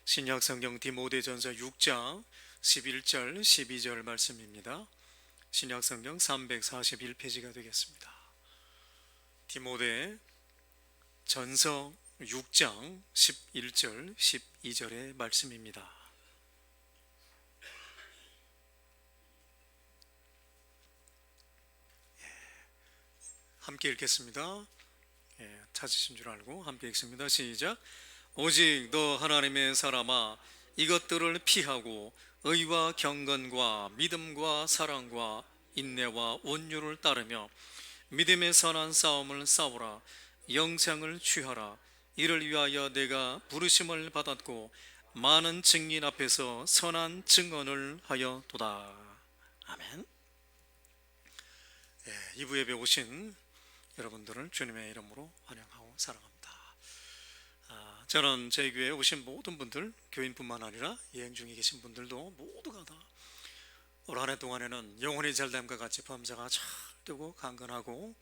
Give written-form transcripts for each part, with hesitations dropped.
신약 성경 디모데전서 6장 11절 12절 말씀입니다. 신약 성경 341페이지가 되겠습니다. 디모데 전서 6장 11절 12절의 말씀입니다. 함께 읽겠습니다. 찾으신 줄 알고 함께 읽습니다. 시작. 오직 너 하나님의 사람아, 이것들을 피하고 의와 경건과 믿음과 사랑과 인내와 온유를 따르며 믿음의 선한 싸움을 싸우라. 영생을 취하라. 이를 위하여 내가 부르심을 받았고 많은 증인 앞에서 선한 증언을 하여도다. 아멘. 2부 예배 오신 여러분들을 주님의 이름으로 환영하고 사랑합니다. 저는 제 교회에 오신 모든 분들, 교인뿐만 아니라 여행 중에 계신 분들도 모두가 다 올 한 해 동안에는 영혼이 잘됨과 같이 범사가 잘 되고 강건하고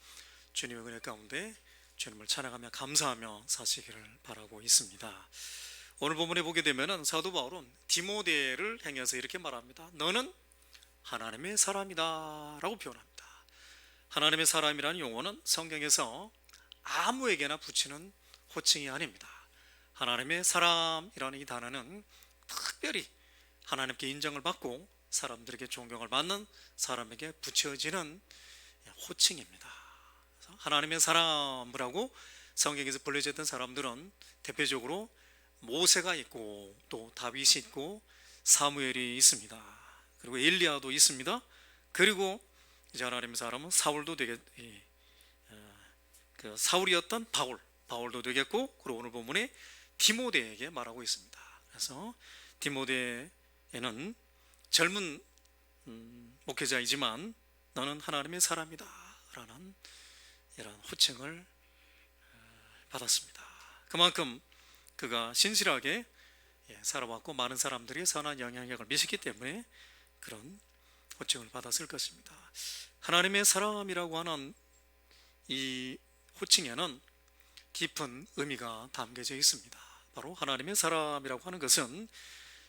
주님의 은혜 가운데 주님을 찬양하며 감사하며 사시기를 바라고 있습니다. 오늘 본문에 보게 되면 사도 바울은 디모데를 향해서 이렇게 말합니다. 너는 하나님의 사람이다 라고 표현합니다. 하나님의 사람이라는 용어는 성경에서 아무에게나 붙이는 호칭이 아닙니다. 하나님의 사람이라는 이 단어는 특별히 하나님께 인정을 받고 사람들에게 존경을 받는 사람에게 붙여지는 호칭입니다. 하나님의 사람이라고 성경에서 불려졌던 사람들은 대표적으로 모세가 있고 또 다윗이 있고 사무엘이 있습니다. 그리고 엘리야도 있습니다. 그리고 이제 하나님의 사람은 사울도 사울이었던 바울도 되겠고, 그리고 오늘 본문에 디모데에게 말하고 있습니다. 그래서 디모데에는 젊은 목회자이지만 너는 하나님의 사람이다 라는 이런 호칭을 받았습니다. 그만큼 그가 신실하게 살아왔고 많은 사람들이 선한 영향력을 미쳤기 때문에 그런 호칭을 받았을 것입니다. 하나님의 사람이라고 하는 이 호칭에는 깊은 의미가 담겨져 있습니다. 바로 하나님의 사람이라고 하는 것은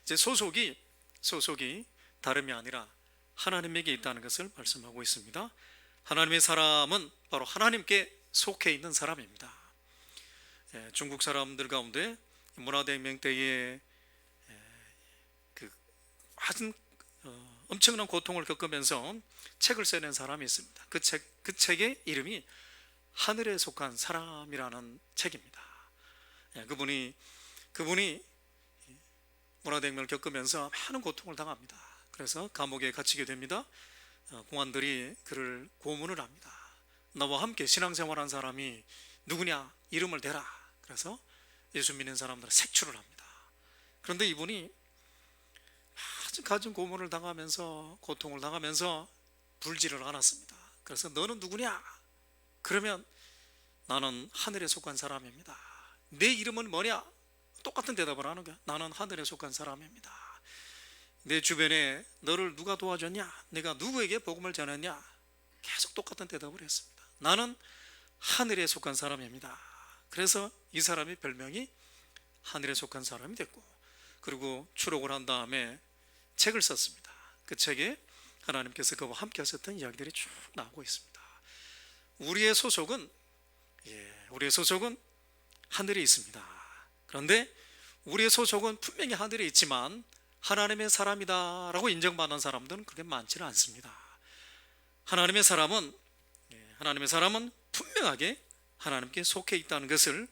이제 소속이 다름이 아니라 하나님에게 있다는 것을 말씀하고 있습니다. 하나님의 사람은 바로 하나님께 속해 있는 사람입니다. 중국 사람들 가운데 문화대혁명 때에 아주 엄청난 고통을 겪으면서 책을 써낸 사람이 있습니다. 그 책의 이름이 하늘에 속한 사람이라는 책입니다. 그분이 문화대혁명을 겪으면서 많은 고통을 당합니다. 그래서 감옥에 갇히게 됩니다. 공안들이 그를 고문을 합니다. 나와 함께 신앙생활한 사람이 누구냐? 이름을 대라. 그래서 예수 믿는 사람들은 색출을 합니다. 그런데 이분이 아주 갖은 고문을 당하면서 고통을 당하면서 불지를 않았습니다. 그래서 너는 누구냐? 그러면 나는 하늘에 속한 사람입니다. 내 이름은 뭐냐? 똑같은 대답을 하는 거야. 나는 하늘에 속한 사람입니다. 내 주변에 너를 누가 도와줬냐? 내가 누구에게 복음을 전했냐? 계속 똑같은 대답을 했습니다. 나는 하늘에 속한 사람입니다. 그래서 이 사람의 별명이 하늘에 속한 사람이 됐고, 그리고 추록을 한 다음에 책을 썼습니다. 그 책에 하나님께서 그와 함께 하셨던 이야기들이 쭉 나오고 있습니다. 우리의 소속은 하늘에 있습니다. 그런데 우리의 소속은 분명히 하늘에 있지만 하나님의 사람이다 라고 인정받는 사람들은 그렇게 많지는 않습니다. 하나님의 사람은 분명하게 하나님께 속해 있다는 것을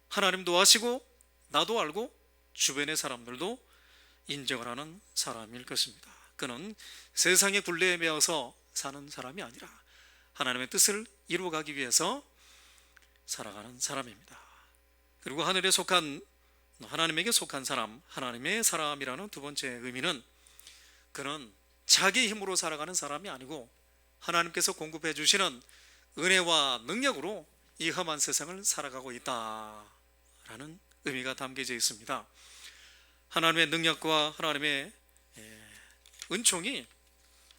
하나님도 아시고 나도 알고 주변의 사람들도 인정을 하는 사람일 것입니다. 그는 세상의 굴레에 매어서 사는 사람이 아니라 하나님의 뜻을 이루어가기 위해서 살아가는 사람입니다. 그리고 하나님에게 속한 사람, 하나님의 사람이라는 두 번째 의미는 그는 자기 힘으로 살아가는 사람이 아니고 하나님께서 공급해 주시는 은혜와 능력으로 이 험한 세상을 살아가고 있다라는 의미가 담겨져 있습니다. 하나님의 능력과 하나님의 은총이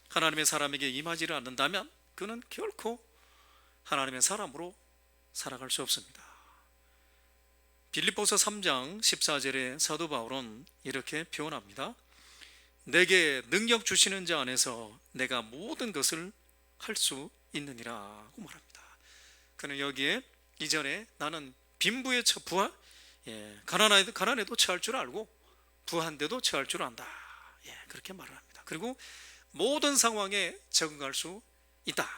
하나님의 사람에게 임하지를 않는다면 그는 결코 하나님의 사람으로 살아갈 수 없습니다. 빌립보서 3장 14절에 사도 바울은 이렇게 표현합니다. 내게 능력 주시는 자 안에서 내가 모든 것을 할 수 있느니라고 말합니다. 그는 여기에 이전에 나는 빈부에 가난해도 처할 줄 알고 부한데도 처할 줄 안다, 그렇게 말을 합니다. 그리고 모든 상황에 적응할 수 있다.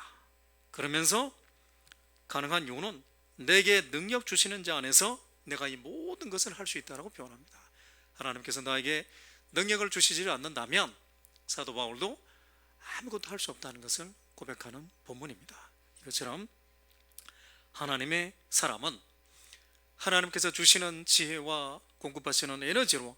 그러면서 가능한 이유는 내게 능력 주시는 자 안에서 내가 이 모든 것을 할 수 있다고 표현합니다. 하나님께서 나에게 능력을 주시지 않는다면 사도 바울도 아무것도 할 수 없다는 것을 고백하는 본문입니다. 이것처럼 하나님의 사람은 하나님께서 주시는 지혜와 공급하시는 에너지로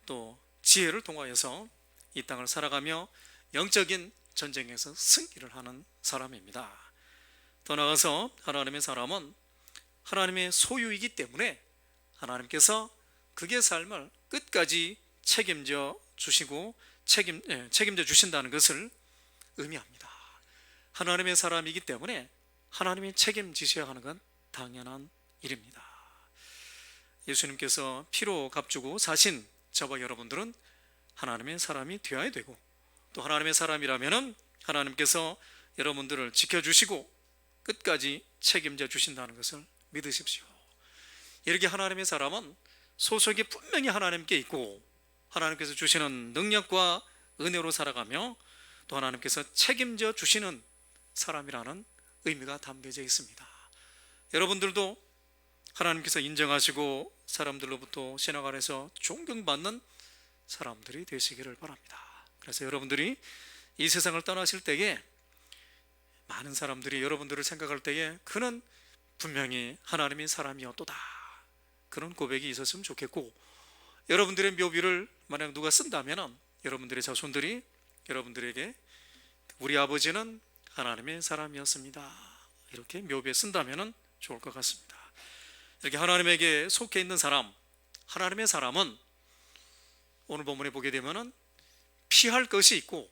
또 지혜를 통하여서 이 땅을 살아가며 영적인 전쟁에서 승리를 하는 사람입니다. 더 나아가서 하나님의 사람은 하나님의 소유이기 때문에 하나님께서 그의 삶을 끝까지 책임져 주시고 책임져 주신다는 것을 의미합니다. 하나님의 사람이기 때문에 하나님이 책임지셔야 하는 건 당연한 일입니다. 예수님께서 피로 값주고 사신 저와 여러분들은 하나님의 사람이 되어야 되고, 또 하나님의 사람이라면 하나님께서 여러분들을 지켜주시고 끝까지 책임져 주신다는 것을 믿으십시오. 이렇게 하나님의 사람은 소속이 분명히 하나님께 있고 하나님께서 주시는 능력과 은혜로 살아가며 또 하나님께서 책임져 주시는 사람이라는 의미가 담겨져 있습니다. 여러분들도 하나님께서 인정하시고 사람들로부터 신앙 안에서 존경받는 사람들이 되시기를 바랍니다. 그래서 여러분들이 이 세상을 떠나실 때에 많은 사람들이 여러분들을 생각할 때에 그는 분명히 하나님의 사람이었도다, 그런 고백이 있었으면 좋겠고, 여러분들의 묘비를 만약 누가 쓴다면 여러분들의 자손들이 여러분들에게 우리 아버지는 하나님의 사람이었습니다, 이렇게 묘비에 쓴다면 좋을 것 같습니다. 이렇게 하나님에게 속해 있는 사람, 하나님의 사람은 오늘 본문에 보게 되면 피할 것이 있고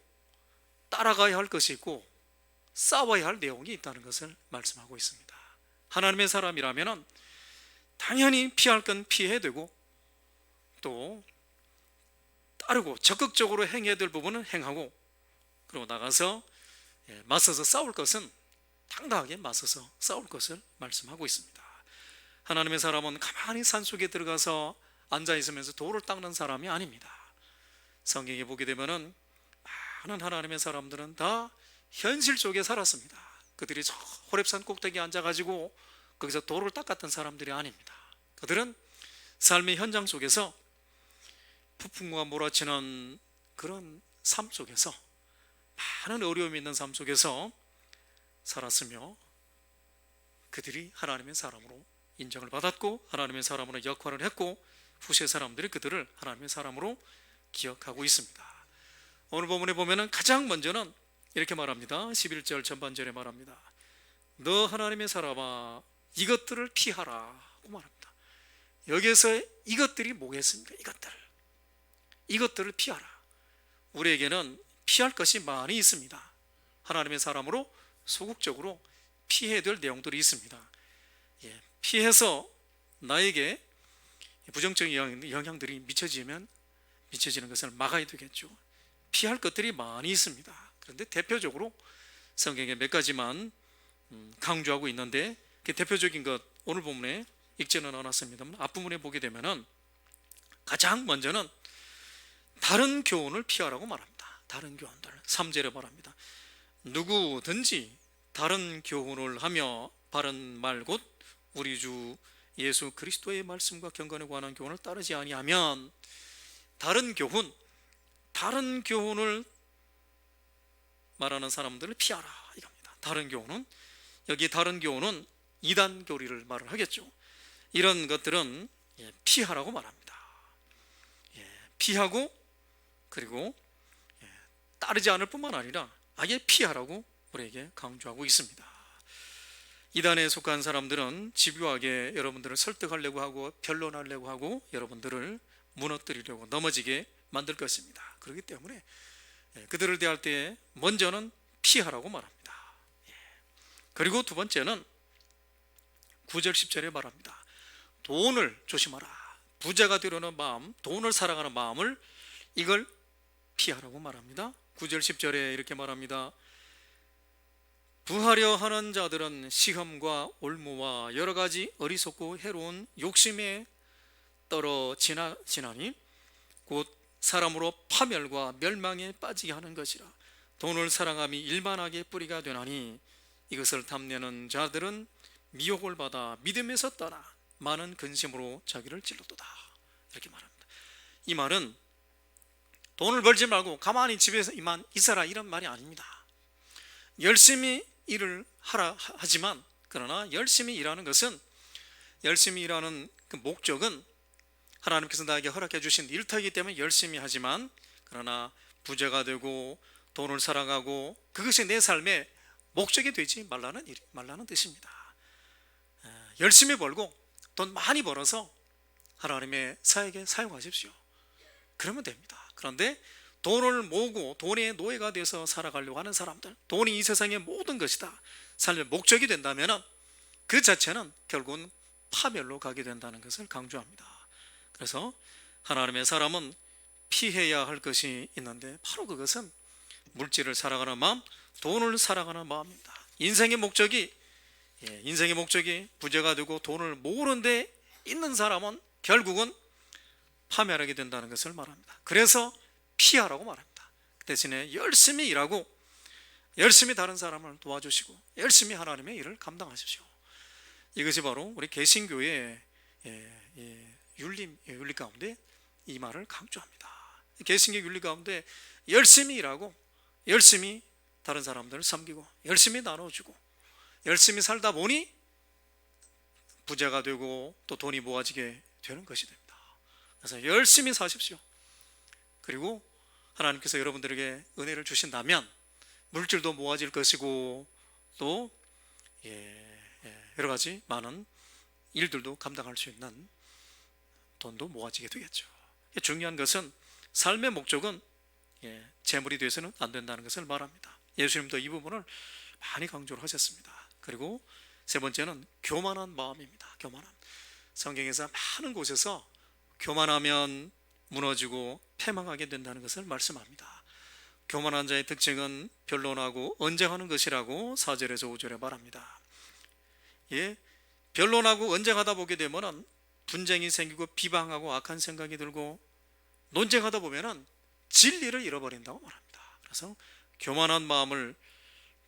따라가야 할 것이 있고 싸워야 할 내용이 있다는 것을 말씀하고 있습니다. 하나님의 사람이라면 당연히 피할 건 피해야 되고 또 따르고 적극적으로 행해야 될 부분은 행하고, 그리고 나가서 맞서서 싸울 것은 당당하게 맞서서 싸울 것을 말씀하고 있습니다. 하나님의 사람은 가만히 산속에 들어가서 앉아있으면서 돌을 닦는 사람이 아닙니다. 성경에 보게 되면 많은 하나님의 사람들은 다 현실 속에 살았습니다. 그들이 저 호렙산 꼭대기에 앉아가지고 거기서 돌을 닦았던 사람들이 아닙니다. 그들은 삶의 현장 속에서 폭풍과 몰아치는 그런 삶 속에서, 많은 어려움이 있는 삶 속에서 살았으며 그들이 하나님의 사람으로 인정을 받았고 하나님의 사람으로 역할을 했고 후세 사람들이 그들을 하나님의 사람으로 기억하고 있습니다. 오늘 본문에 보면 가장 먼저는 이렇게 말합니다. 11절 전반절에 말합니다. 너 하나님의 사람아 이것들을 피하라고 말합니다. 여기에서 이것들이 뭐겠습니까? 이것들을 피하라. 우리에게는 피할 것이 많이 있습니다. 하나님의 사람으로 소극적으로 피해야 될 내용들이 있습니다. 피해서 나에게 부정적인 영향들이 미쳐지는 것을 막아야 되겠죠. 피할 것들이 많이 있습니다. 그런데 대표적으로 성경에 몇 가지만 강조하고 있는데, 그 대표적인 것 오늘 본문에 읽지는 않았습니다만 앞부분에 보게 되면은 가장 먼저는 다른 교훈을 피하라고 말합니다. 다른 교훈들 3절에 말합니다. 누구든지 다른 교훈을 하며 바른 말 곧 우리 주 예수 그리스도의 말씀과 경건에 관한 교훈을 따르지 아니하면, 다른 교훈을 말하는 사람들을 피하라 이겁니다. 다른 교훈은, 여기 다른 교훈은 이단 교리를 말을 하겠죠. 이런 것들은 피하라고 말합니다. 피하고 그리고 따르지 않을 뿐만 아니라 아예 피하라고 우리에게 강조하고 있습니다. 이단에 속한 사람들은 집요하게 여러분들을 설득하려고 하고 변론하려고 하고 여러분들을 무너뜨리려고 넘어지게 만들 것입니다. 그렇기 때문에 그들을 대할 때 먼저는 피하라고 말합니다. 그리고 두 번째는 9절 10절에 말합니다. 돈을 조심하라. 부자가 되려는 마음, 돈을 사랑하는 마음을 이걸 피하라고 말합니다. 9절 10절에 이렇게 말합니다. 부하려 하는 자들은 시험과 올무와 여러 가지 어리석고 해로운 욕심에 떨어지나니 곧 사람으로 파멸과 멸망에 빠지게 하는 것이라. 돈을 사랑함이 일반하게 뿌리가 되나니 이것을 탐내는 자들은 미혹을 받아 믿음에서 떠나 많은 근심으로 자기를 찔렀도다. 이렇게 말합니다. 이 말은 돈을 벌지 말고 가만히 집에서 이만 있어라 이런 말이 아닙니다. 열심히 일을 하라 하지만, 그러나 열심히 일하는 것은, 열심히 일하는 그 목적은 하나님께서 나에게 허락해 주신 일터이기 때문에 열심히 하지만, 그러나 부자가 되고 돈을 사랑하고 그것이 내 삶의 목적이 되지 말라는 뜻입니다. 열심히 벌고 돈 많이 벌어서 하나님의 사역에 사용하십시오. 그러면 됩니다. 그런데 돈을 모으고 돈의 노예가 돼서 살아가려고 하는 사람들, 돈이 이 세상의 모든 것이다, 삶의 목적이 된다면 그 자체는 결국은 파멸로 가게 된다는 것을 강조합니다. 그래서 하나님의 사람은 피해야 할 것이 있는데 바로 그것은 물질을 사랑하는 마음, 돈을 사랑하는 마음입니다. 인생의 목적이 부자가 되고 돈을 모으는 데 있는 사람은 결국은 파멸하게 된다는 것을 말합니다. 그래서 피하라고 말합니다. 그 대신에 열심히 일하고 열심히 다른 사람을 도와주시고 열심히 하나님의 일을 감당하십시오. 이것이 바로 우리 개신교의 윤리 가운데 이 말을 강조합니다. 개신교 윤리 가운데 열심히 일하고 열심히 다른 사람들을 섬기고 열심히 나눠주고 열심히 살다 보니 부자가 되고 또 돈이 모아지게 되는 것이 됩니다. 그래서 열심히 사십시오. 그리고 하나님께서 여러분들에게 은혜를 주신다면 물질도 모아질 것이고 또 여러 가지 많은 일들도 감당할 수 있는 돈도 모아지게 되겠죠. 중요한 것은 삶의 목적은 재물이 되어서는 안 된다는 것을 말합니다. 예수님도 이 부분을 많이 강조를 하셨습니다. 그리고 세 번째는 교만한 마음입니다. 교만함. 성경에서 많은 곳에서 교만하면 무너지고 패망하게 된다는 것을 말씀합니다. 교만한 자의 특징은 변론하고 언쟁하는 것이라고 4절에서 5절에 말합니다. 변론하고 언쟁하다 보게 되면 분쟁이 생기고 비방하고 악한 생각이 들고 논쟁하다 보면 진리를 잃어버린다고 말합니다. 그래서 교만한 마음을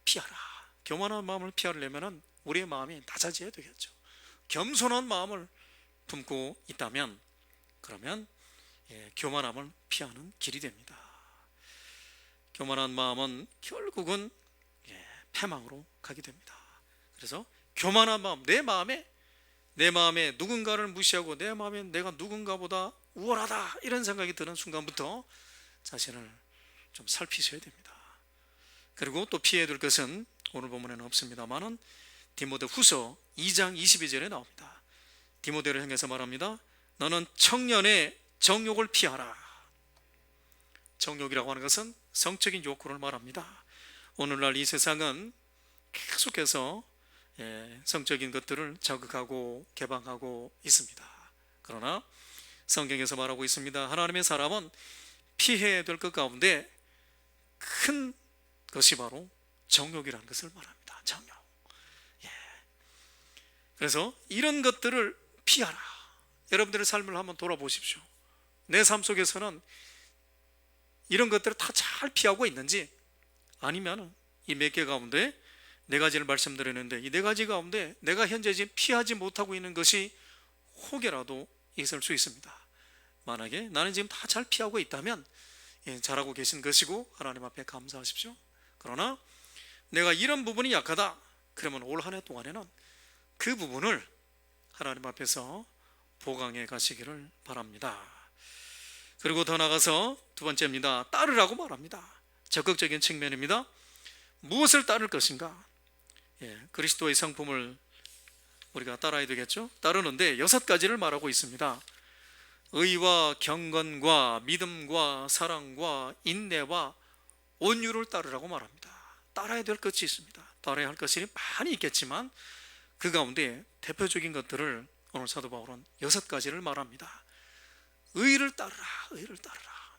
피하라. 교만한 마음을 피하려면 우리의 마음이 낮아져야 되겠죠. 겸손한 마음을 품고 있다면 그러면 교만함을 피하는 길이 됩니다. 교만한 마음은 결국은 패망으로 가게 됩니다. 그래서 교만한 마음, 내 마음에 누군가를 무시하고 내 마음에 내가 누군가보다 우월하다 이런 생각이 드는 순간부터 자신을 좀 살피셔야 됩니다. 그리고 또 피해야 될 것은 오늘 본문에는 없습니다만은 디모데 후서 2장 22절에 나옵니다. 디모데를 향해서 말합니다. 너는 청년의 정욕을 피하라. 정욕이라고 하는 것은 성적인 욕구를 말합니다. 오늘날 이 세상은 계속해서 성적인 것들을 자극하고 개방하고 있습니다. 그러나 성경에서 말하고 있습니다. 하나님의 사람은 피해야 될 것 가운데 큰 것이 바로 정욕이라는 것을 말합니다. 정욕. 그래서 이런 것들을 피하라. 여러분들의 삶을 한번 돌아보십시오. 내 삶 속에서는 이런 것들을 다 잘 피하고 있는지, 아니면 이 몇 개 가운데 네 가지를 말씀드렸는데 이 네 가지 가운데 내가 현재 지금 피하지 못하고 있는 것이 혹여라도 있을 수 있습니다. 만약에 나는 지금 다 잘 피하고 있다면 잘하고 계신 것이고 하나님 앞에 감사하십시오. 그러나 내가 이런 부분이 약하다, 그러면 올 한 해 동안에는 그 부분을 하나님 앞에서 보강해 가시기를 바랍니다. 그리고 더 나아가서 두 번째입니다. 따르라고 말합니다. 적극적인 측면입니다. 무엇을 따를 것인가? 그리스도의 성품을 우리가 따라야 되겠죠. 따르는데 6가지를 말하고 있습니다. 의와 경건과 믿음과 사랑과 인내와 온유를 따르라고 말합니다. 따라야 될 것이 있습니다. 따라야 할 것이 많이 있겠지만 그 가운데 대표적인 것들을 오늘 사도 바울은 6가지를 말합니다. 의를 따르라, 의를 따르라.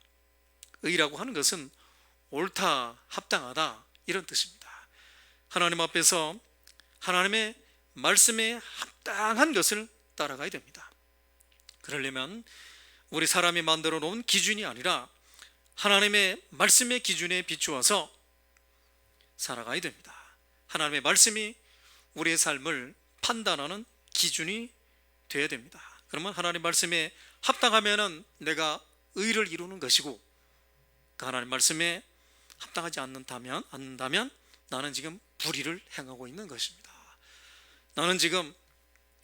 의라고 하는 것은 옳다, 합당하다 이런 뜻입니다. 하나님 앞에서 하나님의 말씀에 합당한 것을 따라가야 됩니다. 그러려면 우리 사람이 만들어 놓은 기준이 아니라 하나님의 말씀의 기준에 비추어서 살아가야 됩니다. 하나님의 말씀이 우리의 삶을 판단하는 기준이 되어야 됩니다. 그러면 하나님 말씀에 합당하면 내가 의를 이루는 것이고, 그 하나님 말씀에 합당하지 않는다면 나는 지금 불의를 행하고 있는 것입니다. 나는 지금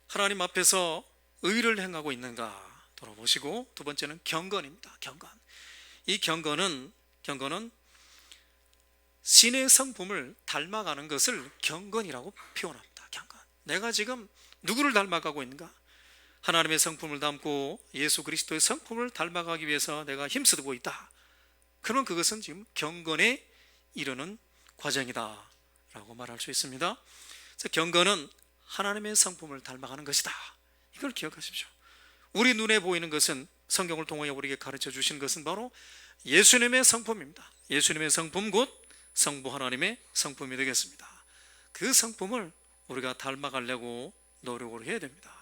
하나님 앞에서 의를 행하고 있는가 돌아보시고, 두 번째는 경건입니다. 경건. 이 경건은 신의 성품을 닮아가는 것을 경건이라고 표현합니다. 경건. 내가 지금 누구를 닮아가고 있는가? 하나님의 성품을 닮고 예수 그리스도의 성품을 닮아가기 위해서 내가 힘쓰고 있다. 그러면 그것은 지금 경건에 이르는 과정이다 라고 말할 수 있습니다. 그래서 경건은 하나님의 성품을 닮아가는 것이다. 이걸 기억하십시오. 우리 눈에 보이는 것은, 성경을 통하여 우리에게 가르쳐 주시는 것은 바로 예수님의 성품입니다. 예수님의 성품 곧 성부 하나님의 성품이 되겠습니다. 그 성품을 우리가 닮아가려고 노력을 해야 됩니다.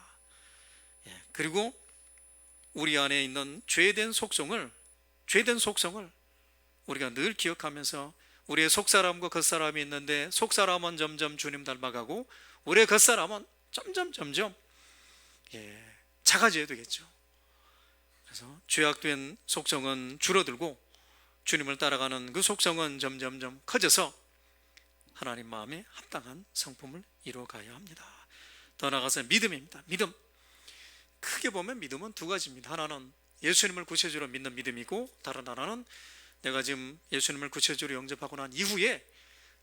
그리고 우리 안에 있는 죄된 속성을 우리가 늘 기억하면서, 우리의 속사람과 겉사람이 있는데 속사람은 점점 주님 닮아가고 우리의 겉사람은 점점 작아져야 되겠죠. 그래서 죄악된 속성은 줄어들고 주님을 따라가는 그 속성은 점점 커져서 하나님 마음에 합당한 성품을 이루어가야 합니다. 더 나아가서 믿음입니다. 믿음. 크게 보면 믿음은 두 가지입니다. 하나는 예수님을 구세주로 믿는 믿음이고, 다른 하나는 내가 지금 예수님을 구세주로 영접하고 난 이후에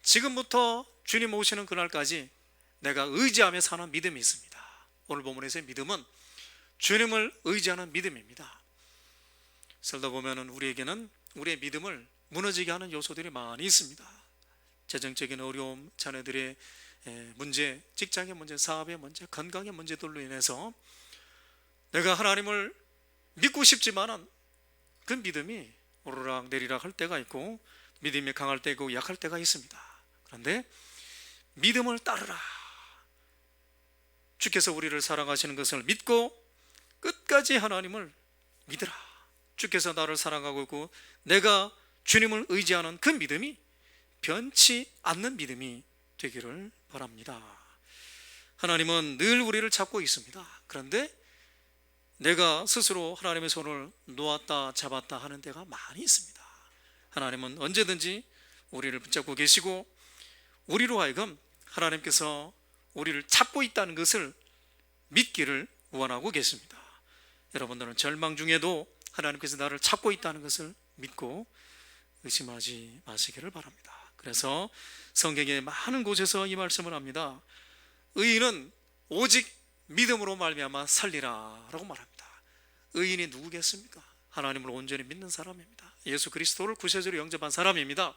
지금부터 주님 오시는 그날까지 내가 의지하며 사는 믿음이 있습니다. 오늘 본문에서의 믿음은 주님을 의지하는 믿음입니다. 살다 보면 우리에게는 우리의 믿음을 무너지게 하는 요소들이 많이 있습니다. 재정적인 어려움, 자녀들의 문제, 직장의 문제, 사업의 문제, 건강의 문제들로 인해서 내가 하나님을 믿고 싶지만은 그 믿음이 오르락 내리락 할 때가 있고, 믿음이 강할 때고 약할 때가 있습니다. 그런데 믿음을 따르라. 주께서 우리를 사랑하시는 것을 믿고 끝까지 하나님을 믿으라. 주께서 나를 사랑하고 있고 내가 주님을 의지하는 그 믿음이 변치 않는 믿음이 되기를 바랍니다. 하나님은 늘 우리를 찾고 있습니다. 그런데 내가 스스로 하나님의 손을 놓았다 잡았다 하는 때가 많이 있습니다. 하나님은 언제든지 우리를 붙잡고 계시고, 우리로 하여금 하나님께서 우리를 찾고 있다는 것을 믿기를 원하고 계십니다. 여러분들은 절망 중에도 하나님께서 나를 찾고 있다는 것을 믿고 의심하지 마시기를 바랍니다. 그래서 성경의 많은 곳에서 이 말씀을 합니다. 의인은 오직 믿음으로 말미암아 살리라 라고 말합니다. 의인이 누구겠습니까? 하나님을 온전히 믿는 사람입니다. 예수 그리스도를 구세주로 영접한 사람입니다.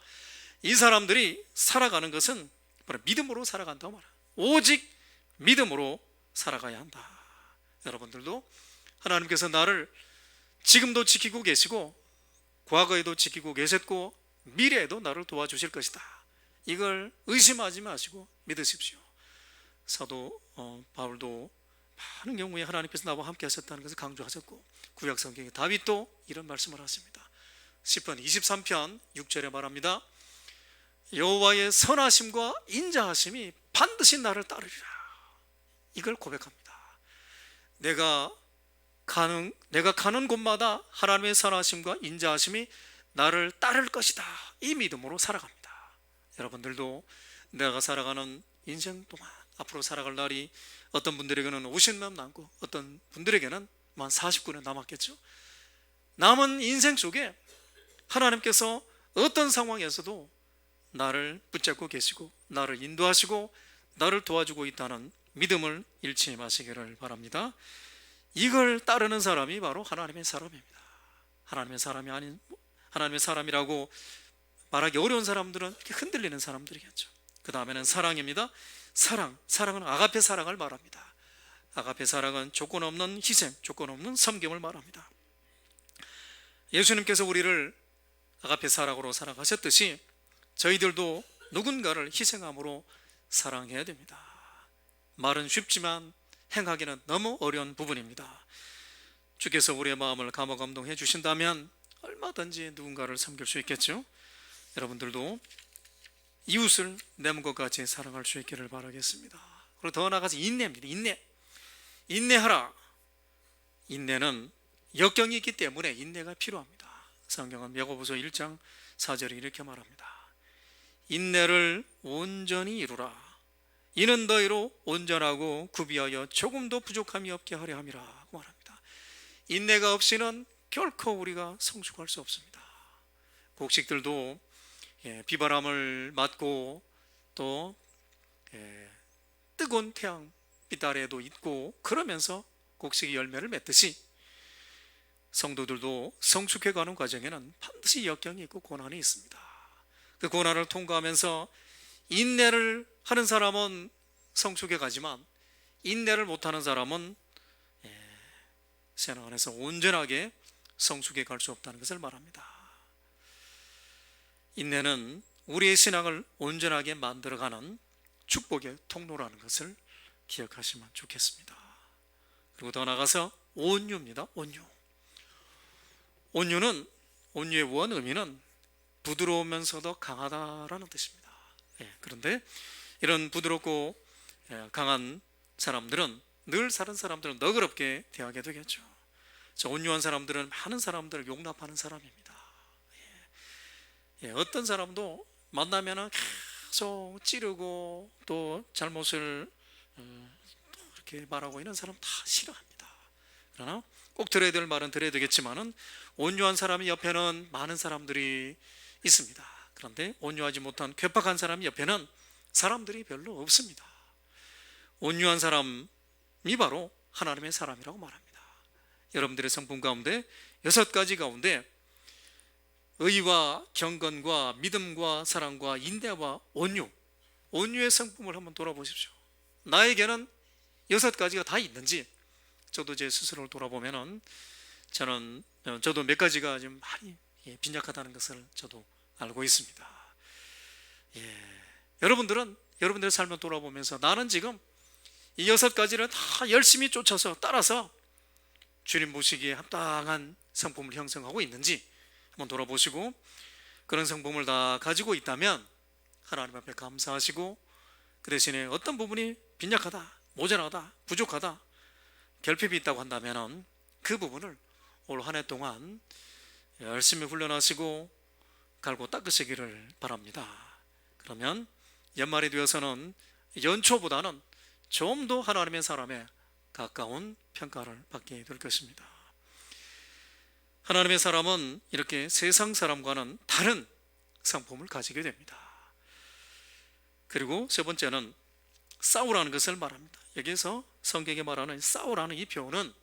이 사람들이 살아가는 것은 바로 믿음으로 살아간다고 말합니다. 오직 믿음으로 살아가야 한다. 여러분들도 하나님께서 나를 지금도 지키고 계시고 과거에도 지키고 계셨고 미래에도 나를 도와주실 것이다. 이걸 의심하지 마시고 믿으십시오. 사도 바울도 많은 경우에 하나님께서 나와 함께 하셨다는 것을 강조하셨고, 구약 성경의 다윗도 이런 말씀을 하십니다. 시편 23편 6절에 말합니다. 여호와의 선하심과 인자하심이 반드시 나를 따르리라. 이걸 고백합니다. 내가 가는 곳마다 하나님의 선하심과 인자하심이 나를 따를 것이다. 이 믿음으로 살아갑니다. 여러분들도 내가 살아가는 인생 동안 앞으로 살아갈 날이 어떤 분들에게는 50년 남고 어떤 분들에게는 만 49년 남았겠죠. 남은 인생 속에 하나님께서 어떤 상황에서도 나를 붙잡고 계시고 나를 인도하시고 나를 도와주고 있다는 믿음을 잃지 마시기를 바랍니다. 이걸 따르는 사람이 바로 하나님의 사람입니다. 하나님의 사람이 아닌, 하나님의 사람이라고 말하기 어려운 사람들은 이렇게 흔들리는 사람들이겠죠. 그 다음에는 사랑입니다. 사랑은 아가페 사랑을 말합니다. 아가페 사랑은 조건 없는 희생, 조건 없는 섬김을 말합니다. 예수님께서 우리를 아가페 사랑으로 사랑하셨듯이 저희들도 누군가를 희생함으로 사랑해야 됩니다. 말은 쉽지만 행하기는 너무 어려운 부분입니다. 주께서 우리의 마음을 감화감동해 주신다면 얼마든지 누군가를 섬길 수 있겠죠. 여러분들도 이웃을 내 몸과 같이 사랑할 수 있기를 바라겠습니다. 그리고 더 나아가서 인내입니다. 인내하라. 인내는 역경이 있기 때문에 인내가 필요합니다. 성경은 야고보서 1장 4절에 이렇게 말합니다. 인내를 온전히 이루라. 이는 너희로 온전하고 구비하여 조금도 부족함이 없게 하려 함이라고 말합니다. 인내가 없이는 결코 우리가 성숙할 수 없습니다. 곡식들도 비바람을 맞고 또 뜨거운 태양 빛 아래에도 있고 그러면서 곡식이 열매를 맺듯이 성도들도 성숙해가는 과정에는 반드시 역경이 있고 고난이 있습니다. 그 고난을 통과하면서 인내를 하는 사람은 성숙해 가지만 인내를 못하는 사람은 신앙 안에서 온전하게 성숙해 갈 수 없다는 것을 말합니다. 인내는 우리의 신앙을 온전하게 만들어가는 축복의 통로라는 것을 기억하시면 좋겠습니다. 그리고 더 나아가서 온유입니다. 온유는 온유의 원 의미는 부드러우면서도 강하다라는 뜻입니다. 그런데 이런 부드럽고 강한 사람들은 늘 다른 사람들은 너그럽게 대하게 되겠죠. 온유한 사람들은 많은 사람들을 용납하는 사람입니다. 어떤 사람도 만나면 계속 찌르고 또 잘못을 이렇게 말하고 있는 사람 다 싫어합니다. 그러나 꼭 들어야 될 말은 들어야 되겠지만은 온유한 사람이 옆에는 많은 사람들이 있습니다. 그런데 온유하지 못한 괴팍한 사람 옆에는 사람들이 별로 없습니다. 온유한 사람이 바로 하나님의 사람이라고 말합니다. 여러분들의 성품 가운데 6가지 가운데 의와 경건과 믿음과 사랑과 인내와 온유의 성품을 한번 돌아보십시오. 나에게는 6가지가 다 있는지 저도 제 스스로를 돌아보면은 저도 몇 가지가 좀 많이 빈약하다는 것을 저도 알고 있습니다. 여러분들의 삶을 돌아보면서 나는 지금 이 6가지를 다 열심히 쫓아서 따라서 주님 모시기에 합당한 성품을 형성하고 있는지 한번 돌아보시고, 그런 성품을 다 가지고 있다면 하나님 앞에 감사하시고, 그 대신에 어떤 부분이 빈약하다, 모자라다, 부족하다, 결핍이 있다고 한다면 그 부분을 올 한 해 동안 열심히 훈련하시고 갈고 닦으시기를 바랍니다. 그러면 연말이 되어서는 연초보다는 좀 더 하나님의 사람에 가까운 평가를 받게 될 것입니다. 하나님의 사람은 이렇게 세상 사람과는 다른 성품을 가지게 됩니다. 그리고 세 번째는 싸우라는 것을 말합니다. 여기서 성경에 말하는 싸우라는 이 표현은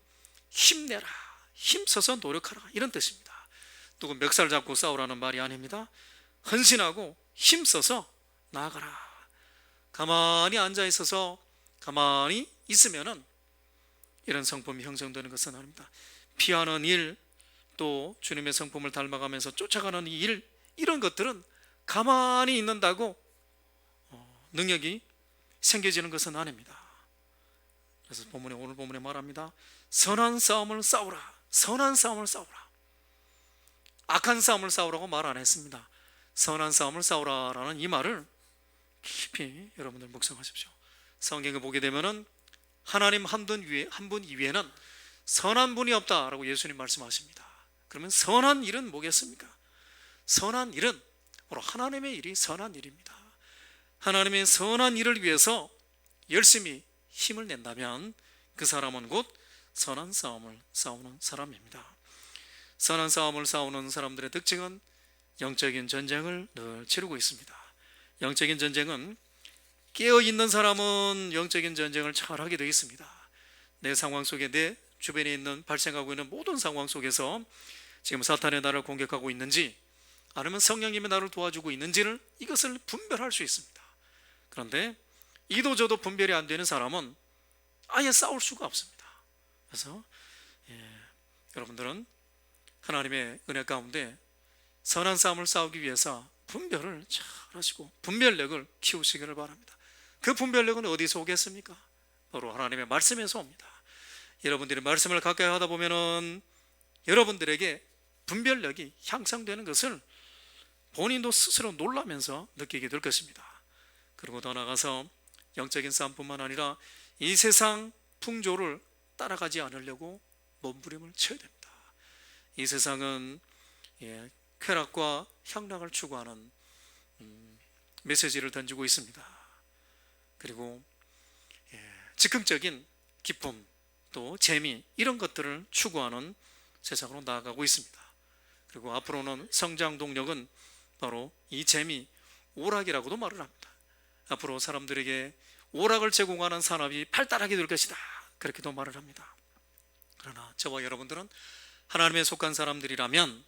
힘내라, 힘써서 노력하라, 이런 뜻입니다. 누구 멱살 잡고 싸우라는 말이 아닙니다. 헌신하고 힘써서 나아가라. 가만히 앉아 있어서 가만히 있으면은 이런 성품이 형성되는 것은 아닙니다. 피하는 일, 또 주님의 성품을 닮아가면서 쫓아가는 일, 이런 것들은 가만히 있는다고 능력이 생겨지는 것은 아닙니다. 그래서 오늘 본문에 말합니다. 선한 싸움을 싸우라. 선한 싸움을 싸우라. 악한 싸움을 싸우라고 말 안 했습니다. 선한 싸움을 싸우라라는 이 말을 깊이 여러분들 묵상하십시오. 성경을 보게 되면은 하나님 한 분 이외에는 선한 분이 없다라고 예수님 말씀하십니다. 그러면 선한 일은 뭐겠습니까? 선한 일은 바로 하나님의 일이 선한 일입니다. 하나님의 선한 일을 위해서 열심히 힘을 낸다면 그 사람은 곧 선한 싸움을 싸우는 사람입니다. 선한 싸움을 싸우는 사람들의 특징은 영적인 전쟁을 늘 치르고 있습니다. 영적인 전쟁은 깨어있는 사람은 영적인 전쟁을 잘하게 되어 있습니다. 내 상황 속에, 내 주변에 있는 발생하고 있는 모든 상황 속에서 지금 사탄의 나를 공격하고 있는지 아니면 성령님의 나를 도와주고 있는지를 이것을 분별할 수 있습니다. 그런데 이도 저도 분별이 안 되는 사람은 아예 싸울 수가 없습니다. 그래서 여러분들은 하나님의 은혜 가운데 선한 싸움을 싸우기 위해서 분별을 잘 하시고 분별력을 키우시기를 바랍니다. 그 분별력은 어디서 오겠습니까? 바로 하나님의 말씀에서 옵니다. 여러분들이 말씀을 가까이 하다 보면은 여러분들에게 분별력이 향상되는 것을 본인도 스스로 놀라면서 느끼게 될 것입니다. 그리고 더 나아가서 영적인 싸움뿐만 아니라 이 세상 풍조를 따라가지 않으려고 몸부림을 쳐야 됩니다. 이 세상은 쾌락과 향락을 추구하는 메시지를 던지고 있습니다. 그리고 즉흥적인 기쁨 또 재미 이런 것들을 추구하는 세상으로 나아가고 있습니다. 그리고 앞으로는 성장 동력은 바로 이 재미, 오락이라고도 말을 합니다. 앞으로 사람들에게 오락을 제공하는 산업이 발달하게 될 것이다, 그렇게도 말을 합니다. 그러나 저와 여러분들은 하나님에 속한 사람들이라면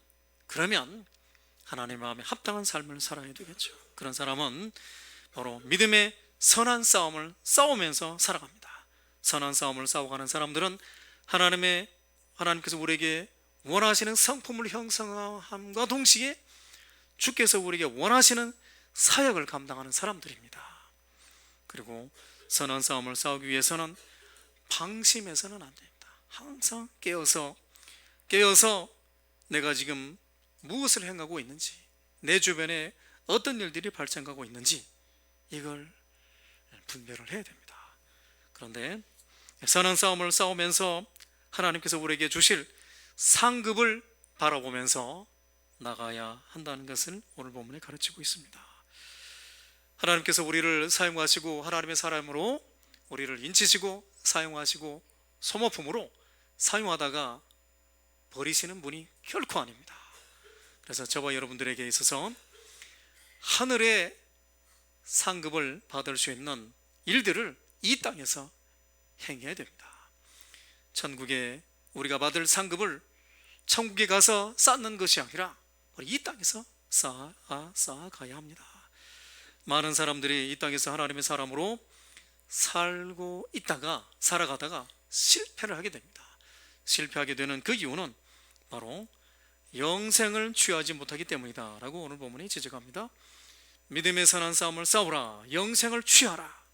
그러면 하나님 마음에 합당한 삶을 살아야 되겠죠. 그런 사람은 바로 믿음의 선한 싸움을 싸우면서 살아갑니다. 선한 싸움을 싸워가는 사람들은 하나님께서 우리에게 원하시는 성품을 형성함과 동시에 주께서 우리에게 원하시는 사역을 감당하는 사람들입니다. 그리고 선한 싸움을 싸우기 위해서는 방심해서는 안 됩니다. 항상 깨어서 내가 지금 무엇을 행하고 있는지, 내 주변에 어떤 일들이 발생하고 있는지 이걸 분별을 해야 됩니다. 그런데 선한 싸움을 싸우면서 하나님께서 우리에게 주실 상급을 바라보면서 나가야 한다는 것을 오늘 본문에 가르치고 있습니다. 하나님께서 우리를 사용하시고 하나님의 사람으로 우리를 인치시고 사용하시고 소모품으로 사용하다가 버리시는 분이 결코 아닙니다. 그래서 저와 여러분들에게 있어서 하늘의 상급을 받을 수 있는 일들을 이 땅에서 행해야 됩니다. 천국에 우리가 받을 상급을 천국에 가서 쌓는 것이 아니라 이 땅에서 쌓아가야 합니다. 많은 사람들이 이 땅에서 하나님의 사람으로 살아가다가 실패를 하게 됩니다. 실패하게 되는 그 이유는 바로 영생을 취하지 못하기 때문이다 라고 오늘 본문이 지적합니다. 믿음의 선한 싸움을 싸우라, 영생을 취하라.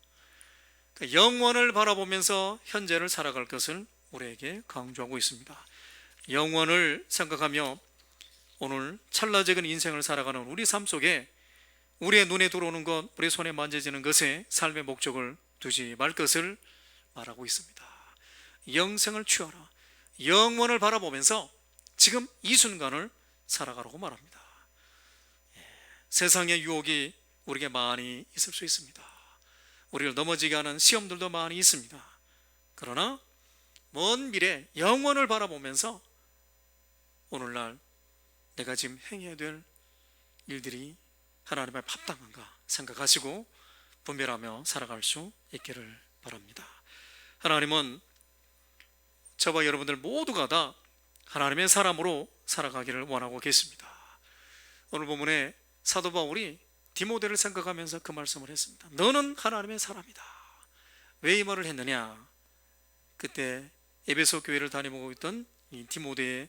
영원을 바라보면서 현재를 살아갈 것을 우리에게 강조하고 있습니다. 영원을 생각하며 오늘 찰나적인 인생을 살아가는 우리 삶 속에 우리의 눈에 들어오는 것, 우리 손에 만져지는 것에 삶의 목적을 두지 말 것을 말하고 있습니다. 영생을 취하라, 영원을 바라보면서 지금 이 순간을 살아가라고 말합니다. 세상의 유혹이 우리에게 많이 있을 수 있습니다. 우리를 넘어지게 하는 시험들도 많이 있습니다. 그러나 먼 미래 영원을 바라보면서 오늘날 내가 지금 행해야 될 일들이 하나님의 합당한가 생각하시고 분별하며 살아갈 수 있기를 바랍니다. 하나님은 저와 여러분들 모두가 다 하나님의 사람으로 살아가기를 원하고 계십니다. 오늘 본문에 사도 바울이 디모데를 생각하면서 그 말씀을 했습니다. 너는 하나님의 사람이다. 왜 이 말을 했느냐? 그때 에베소 교회를 다니고 있던 이 디모데의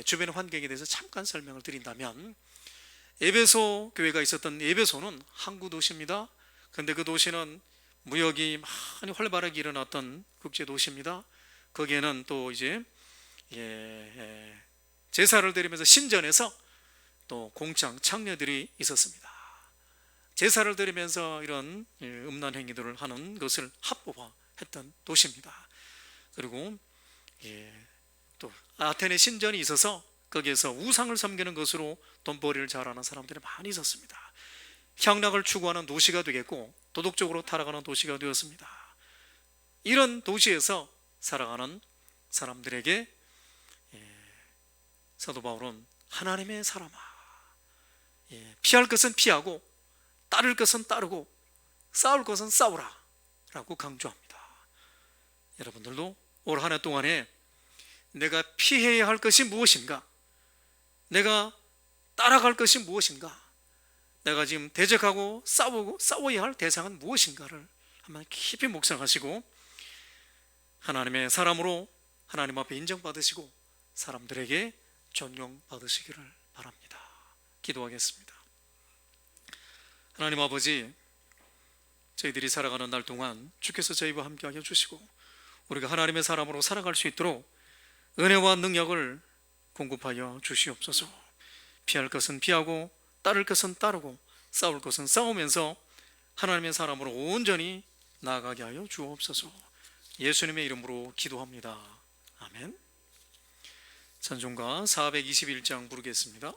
주변 환경에 대해서 잠깐 설명을 드린다면, 에베소 교회가 있었던 에베소는 항구 도시입니다. 그런데 그 도시는 무역이 많이 활발하게 일어났던 국제 도시입니다. 거기에는 또 이제 제사를 드리면서 신전에서 또 공장 창녀들이 있었습니다. 제사를 드리면서 이런 음란 행위들을 하는 것을 합법화했던 도시입니다. 그리고 또 아테네 신전이 있어서 거기에서 우상을 섬기는 것으로 돈벌이를 잘하는 사람들이 많이 있었습니다. 향락을 추구하는 도시가 되겠고 도덕적으로 타락하는 도시가 되었습니다. 이런 도시에서 살아가는 사람들에게 사도 바울은 하나님의 사람아, 피할 것은 피하고 따를 것은 따르고 싸울 것은 싸우라 라고 강조합니다. 여러분들도 올 한 해 동안에 내가 피해야 할 것이 무엇인가, 내가 따라갈 것이 무엇인가, 내가 지금 대적하고 싸워야 할 대상은 무엇인가를 한번 깊이 묵상하시고 하나님의 사람으로 하나님 앞에 인정받으시고 사람들에게 존경받으시기를 바랍니다. 기도하겠습니다. 하나님 아버지, 저희들이 살아가는 날 동안 주께서 저희와 함께하여 주시고 우리가 하나님의 사람으로 살아갈 수 있도록 은혜와 능력을 공급하여 주시옵소서. 피할 것은 피하고 따를 것은 따르고 싸울 것은 싸우면서 하나님의 사람으로 온전히 나아가게 하여 주옵소서. 예수님의 이름으로 기도합니다. 아멘. 찬송가 421장 부르겠습니다.